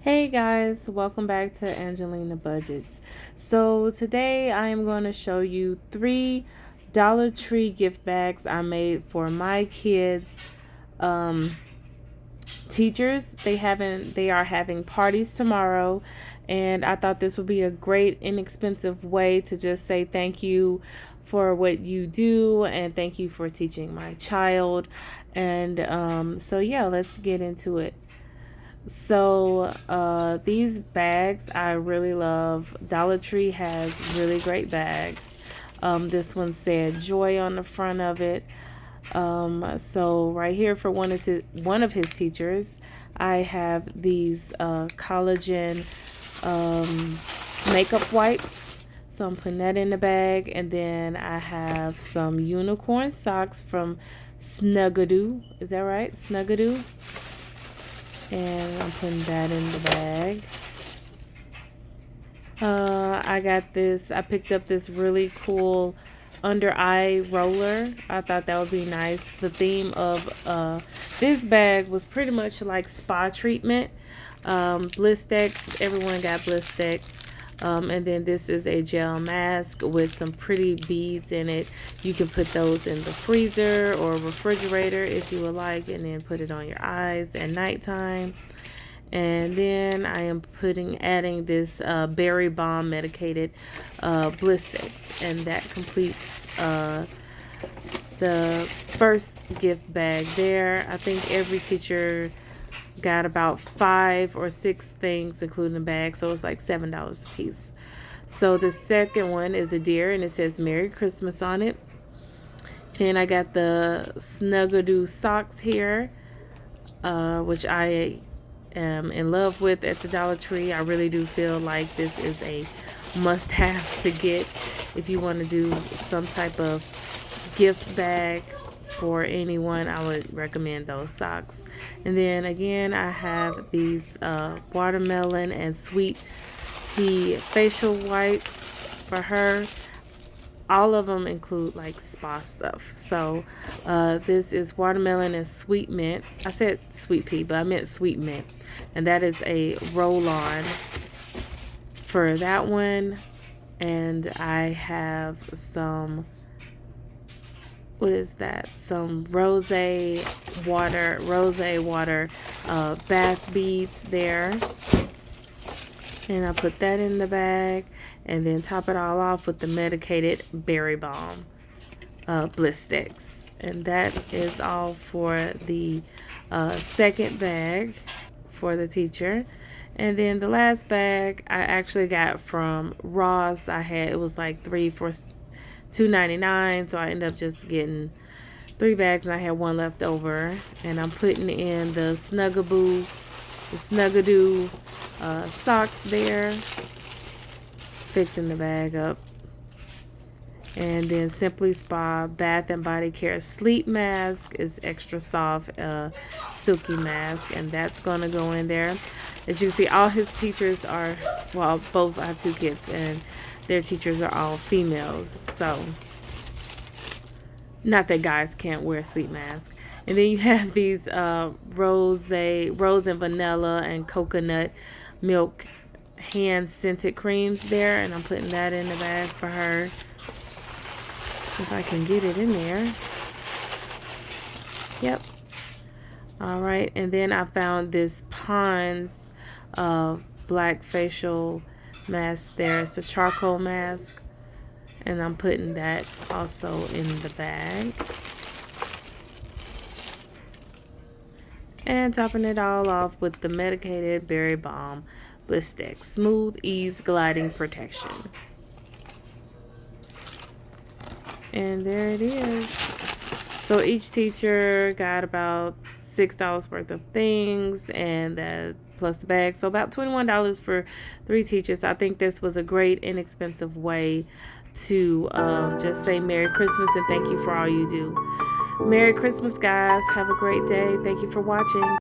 Hey guys, welcome back to Angelina Budgets. So today I am going to show you three Dollar Tree gift bags I made for my kids' um, teachers. They are having parties tomorrow, and I thought this would be a great inexpensive way to just say thank you for what you do and thank you for teaching my child. And so yeah, let's get into it. So these bags I really love. Dollar Tree has really great bags. This one said joy on the front of it. So right here for one of his teachers, I have these collagen um, makeup wipes. So I'm putting that in the bag, and then I have some unicorn socks from Snuggadoo. Is that right? Snuggadoo. And I'm putting that in the bag. I picked up this really cool under eye roller. I thought that would be nice. The theme of this bag was pretty much like spa treatment. Blistex, everyone got Blistex. And then this is a gel mask with some pretty beads in it. You can put those in the freezer or refrigerator if you would like, and then put it on your eyes at nighttime. And then I am adding this berry balm medicated Blistex, and that completes the first gift bag there. I think every teacher got about 5 or 6 things including the bag, so it's like $7 a piece. So the second one is a deer, and it says Merry Christmas on it. And I got the Snuggadoo socks here, which I am in love with at the Dollar Tree. I really do feel like this is a must-have to get if you want to do some type of gift bag for anyone. I would recommend those socks. And then again, I have these watermelon and sweet pea facial wipes for her. All of them include like spa stuff. So this is watermelon and sweet mint. I said sweet pea, but I meant sweet mint. And that is a roll-on for that one. And I have some, what is that? Some rose water bath beads there. And I put that in the bag, and then top it all off with the medicated berry balm Blistex. And that is all for the second bag for the teacher. And then the last bag I actually got from Ross. It was like 3 for $2.99, so I ended up just getting 3 bags, and I had one left over. And I'm putting in the Snuggadoo socks there, fixing the bag up. And then Simply Spa Bath and Body Care Sleep Mask is extra soft, silky mask, and that's gonna go in there. As you see, all his teachers are, well, both, I have 2 kids, and their teachers are all females, so not that guys can't wear sleep masks. And then you have these rose and vanilla and coconut milk hand scented creams there, and I'm putting that in the bag for her if I can get it in there. Yep. All right. And then I found this Pond's black facial mask there. It's a charcoal mask, and I'm putting that also in the bag. And topping it all off with the medicated berry balm Blistex Smooth Ease Gliding Protection. And there it is. So each teacher got about $6 worth of things, and that plus the bag, so about $21 for 3 teachers. I think this was a great inexpensive way to just say Merry Christmas and thank you for all you do. Merry Christmas, guys. Have a great day. Thank you for watching.